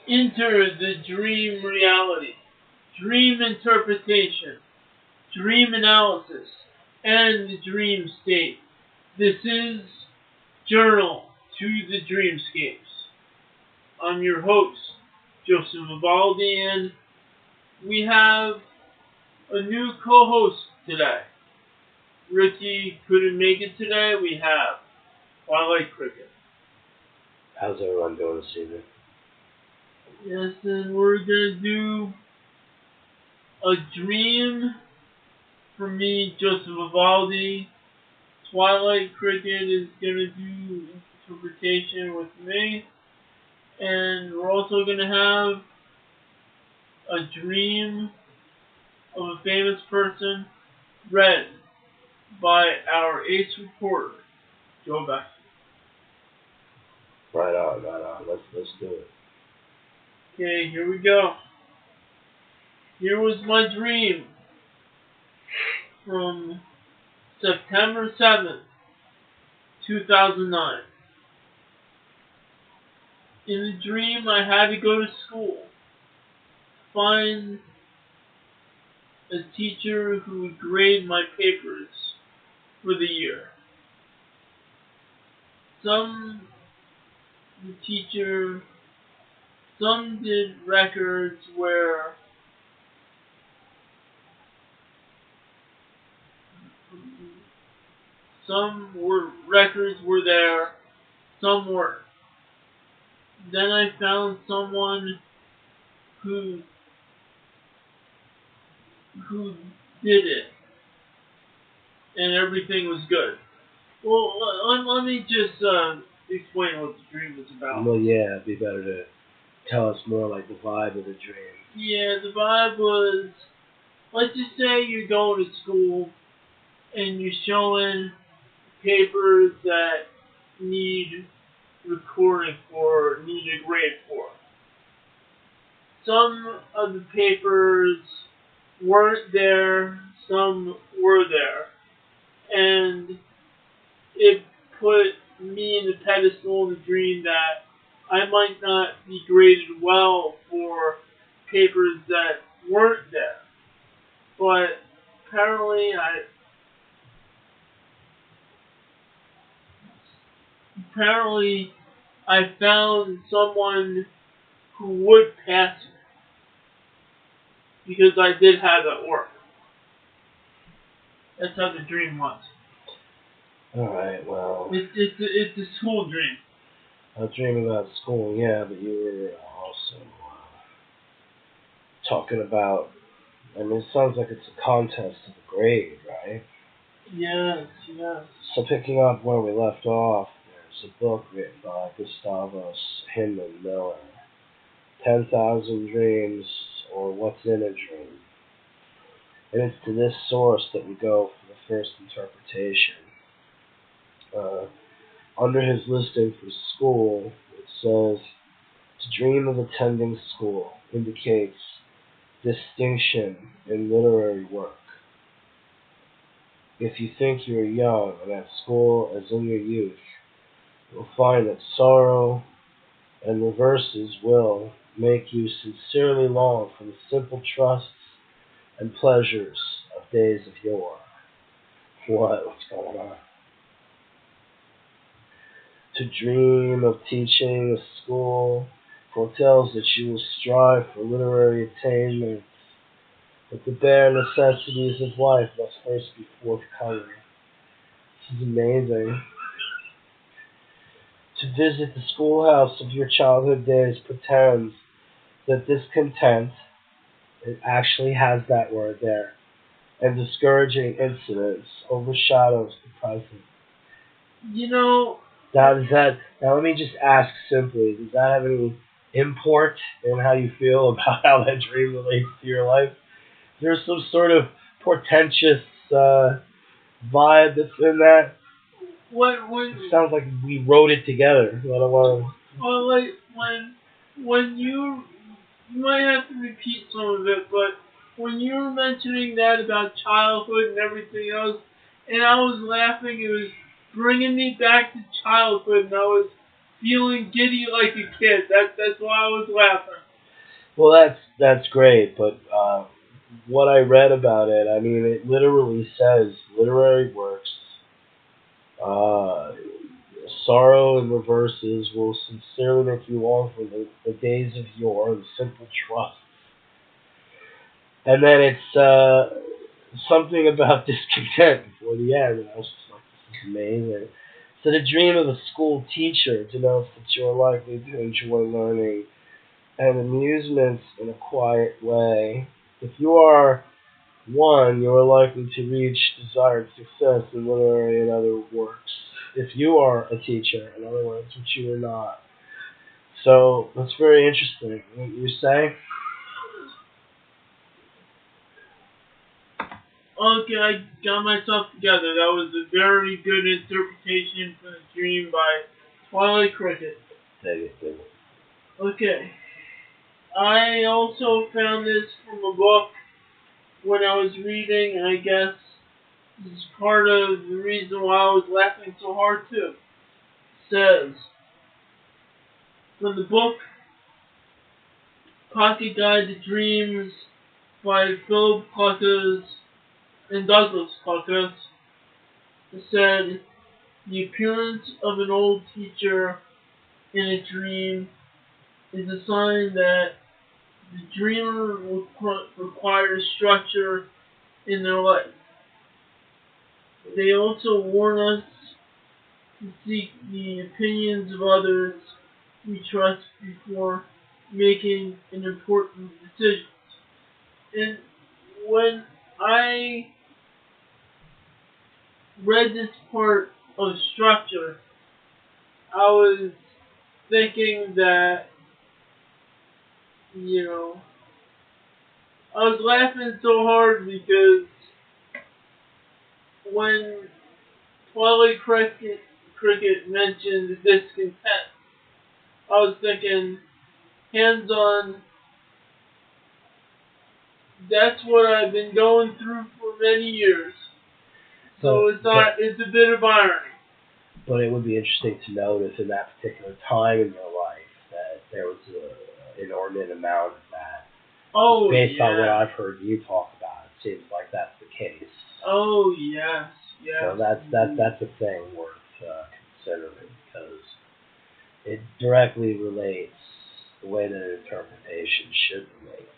Enter the dream reality, dream interpretation, dream analysis, and the dream state. This is Journal to the Dreamscapes. I'm your host, Joseph Evaldi, and we have a new co-host today. Ricky couldn't make it today. We have Twilight Cricket. How's everyone doing this evening? Yes, and we're gonna do a dream for me, Joseph Evaldi. Twilight Cricket is gonna do interpretation with me, and we're also gonna have a dream of a famous person read by our ace reporter, Joe Beck. Right on. Let's do it. Okay, here we go. Here was my dream from September 7th, 2009. In the dream, I had to go to school, find a teacher who would grade my papers for the year. Some did records where records were there, some weren't. Then I found someone who did it, and everything was good. Well, let me just explain what the dream was about. Well, yeah, it'd be better to tell us more like the vibe of the dream. Yeah, the vibe was, let's just say you're going to school and you're showing papers that need recording for, need a grade for. Some of the papers weren't there, some were there. And it put me in the pedestal in the dream that I might not be graded well for papers that weren't there. But apparently I found someone who would pass me because I did have that work. That's how the dream was. Alright, well... It's a school dream. I was dreaming about school, yeah, but you were also talking about... I mean, it sounds like it's a contest of a grade, right? Yes. So picking up where we left off, there's a book written by Gustavus Hinman Miller, 10,000 Dreams, or What's in a Dream. And it's to this source that we go for the first interpretation. Under his listing for school, it says, to dream of attending school indicates distinction in literary work. If you think you are young and at school as in your youth, you will find that sorrow and reverses will make you sincerely long for the simple trusts and pleasures of days of yore. What's going on? To dream of teaching a school foretells that you will strive for literary attainments, but the bare necessities of life must first be forthcoming. This is amazing. To visit the schoolhouse of your childhood days pretends that discontent, it actually has that word there, and discouraging incidents overshadows the present. You know... Now let me just ask simply, does that have any import in how you feel about how that dream relates to your life? There's some sort of portentous vibe that's in that. It sounds like we wrote it together, let alone... Well, like, when you might have to repeat some of it, but when you were mentioning that about childhood and everything else, and I was laughing, it was bringing me back to childhood, and I was feeling giddy like a kid. That's why I was laughing. Well, that's great, but what I read about it, I mean, it literally says literary works, uh, sorrow and reverses will sincerely make you long for the days of yore, the simple trust. And then it's something about discontent before the end, and I was just like, this is amazing. So the dream of a school teacher denotes that you are likely to enjoy learning and amusements in a quiet way. If you are one, you are likely to reach desired success in literary and other works. If you are a teacher, in other words, which you are not. So that's very interesting. What you say? Okay, I got myself together. That was a very good interpretation for the dream by Twilight Cricket. Dig it. Okay. I also found this from a book when I was reading, and I guess this is part of the reason why I was laughing so hard too. It says, from the book Pocket Guide to Dreams by Philip Cluckers and Douglas Cluckers, it said, the appearance of an old teacher in a dream is a sign that the dreamer requires structure in their life. They also warn us to seek the opinions of others we trust before making an important decision. And when I read this part of structure, I was thinking that, you know, I was laughing so hard because when Cricket mentioned the discontent, I was thinking, hands on, that's what I've been going through for many years. So it's a bit of irony. But it would be interesting to notice in that particular time in your life that there was an inordinate amount of that. Oh, based yeah. on what I've heard you talk about, it seems like that's the case. Oh, yes, yes. So that's a thing worth considering because it directly relates the way that an interpretation should relate.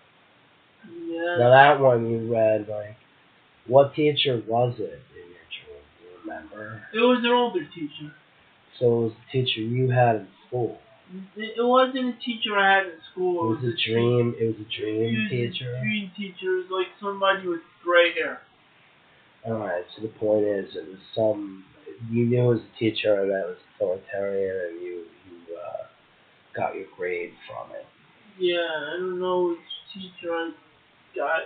Yeah. Now that one you read, like, what teacher was it in your dream? Do you remember? It was an older teacher. So it was the teacher you had in school. It wasn't a teacher I had in school. It was a dream. It was a dream teacher. A dream teacher. It was like somebody with gray hair. All right. So the point is, it was some. You knew it was a teacher that was authoritarian, and you got your grade from it. Yeah, I don't know which teacher I got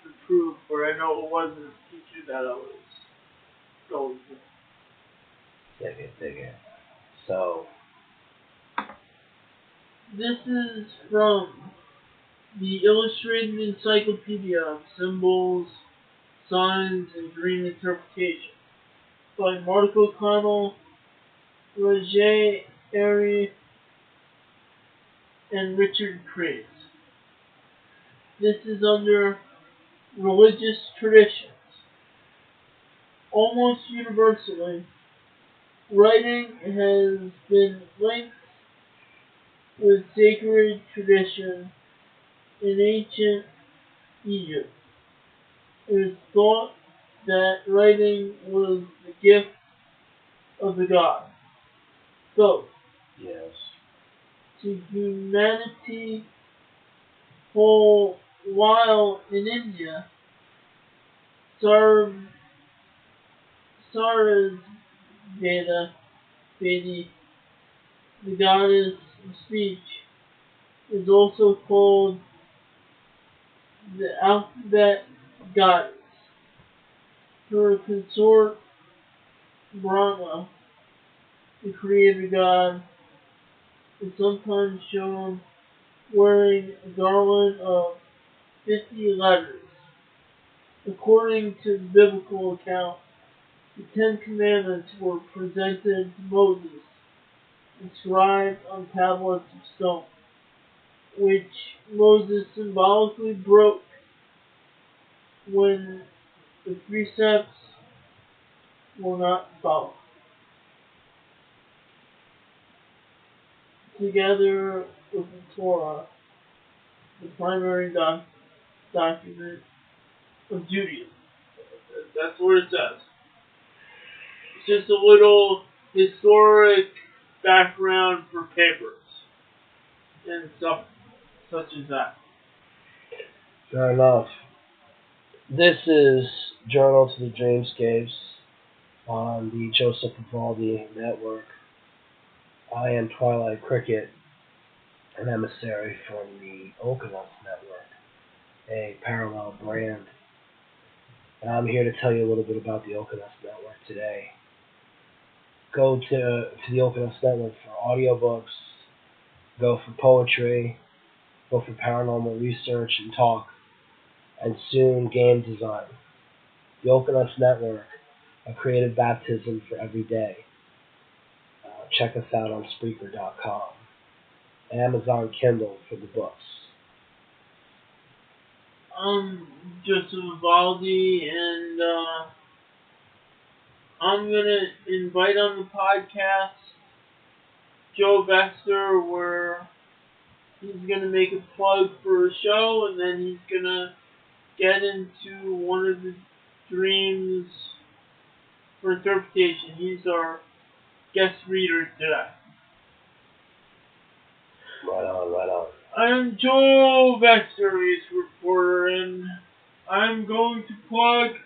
the proof, but I know it wasn't a teacher that I was going to. Dig it. So. This is from the Illustrated Encyclopedia of Symbols, Signs, and Dream Interpretation by Mark O'Connell, Roger Airy, and Richard Craze. This is under religious traditions. Almost universally, writing has been linked with sacred tradition in ancient Egypt. It is thought that writing was the gift of the god. So, Yes. to humanity whole while in India, Sarasvati, the goddess of speech, is also called the alphabet goddess. Her consort, Brahma, the creator god, is sometimes shown wearing a garland of 50 letters. According to the biblical account, the Ten Commandments were presented to Moses, inscribed on tablets of stone. which Moses symbolically broke when the precepts were not followed. Together with the Torah, the primary document of Judaism. That's what it says. It's just a little historic background for papers and stuff such as that. Fair enough. This is Journal to the Dreamscapes on the Joseph Evaldi network. I am Twilight Cricket, an emissary from the Oakenus network, a parallel brand. And I'm here to tell you a little bit about the Oakenus network today. Go to the Oakenus network for audiobooks, go for poetry, go for paranormal research and talk, and soon game design. The Oakenus network, a creative baptism for every day. Check us out on Spreaker.com. Amazon Kindle for the books. Joseph Evaldi, and I'm gonna invite on the podcast Joe Vester, where he's gonna make a plug for a show, and then he's gonna get into one of the dreams for interpretation. He's our guest reader today. Right on, right on. I'm Joe Vester, race reporter, and I'm going to plug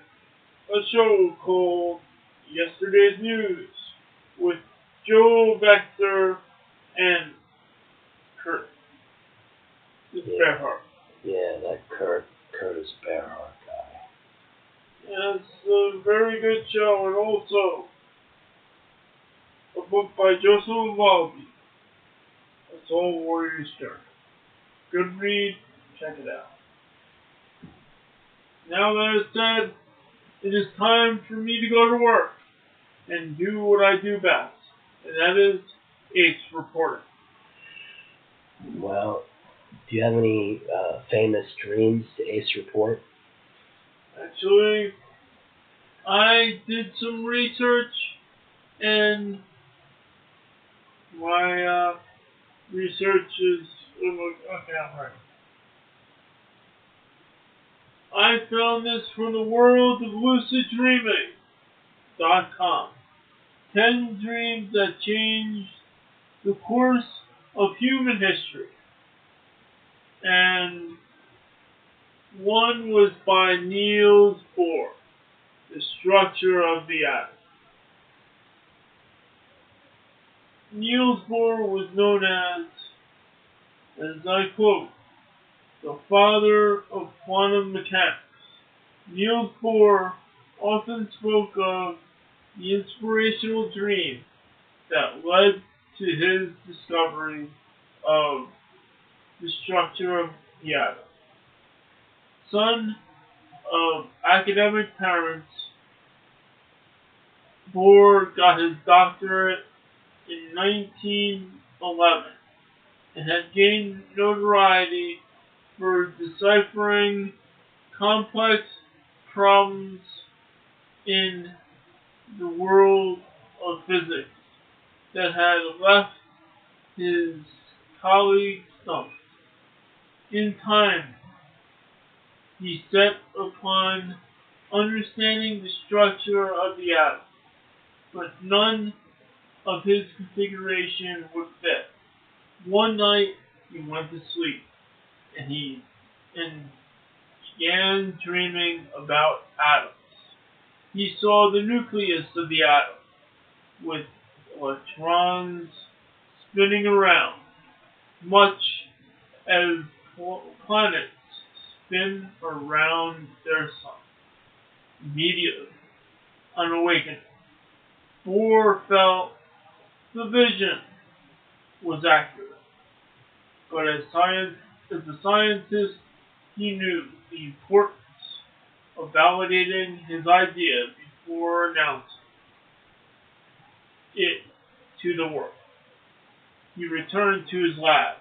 a show called Yesterday's News with Joe Vester and Kurt. Bearhart. Yeah, that Curtis Bearhart guy. Yeah, it's a very good show, and also a book by Joseph Evaldi. It's All Warriors Journey. Good read. Check it out. Now that is said, it is time for me to go to work and do what I do best, and that is ace reporting. Well, do you have any famous dreams to ace report? Actually, I did some research, and my research is okay. I'm right. I found this from the world of luciddreaming.com. 10 dreams that changed the course of human history. And one was by Niel Boehr, The Structure of the Atom. Niels Bohr was known as I quote, the father of quantum mechanics. Niels Bohr often spoke of the inspirational dream that led to his discovery of the structure of the atom. Son of academic parents, Bohr got his doctorate in 1911 and had gained notoriety for deciphering complex problems in the world of physics that had left his colleagues stumped. In time, he set upon understanding the structure of the atom, but none of his configuration would fit. One night, he went to sleep, and he began dreaming about atoms. He saw the nucleus of the atom, with electrons spinning around, much as planets spin around their sun. Immediately, on awakening, Bohr felt the vision was accurate. But as a scientist, he knew the importance of validating his idea before announcing it to the world. He returned to his lab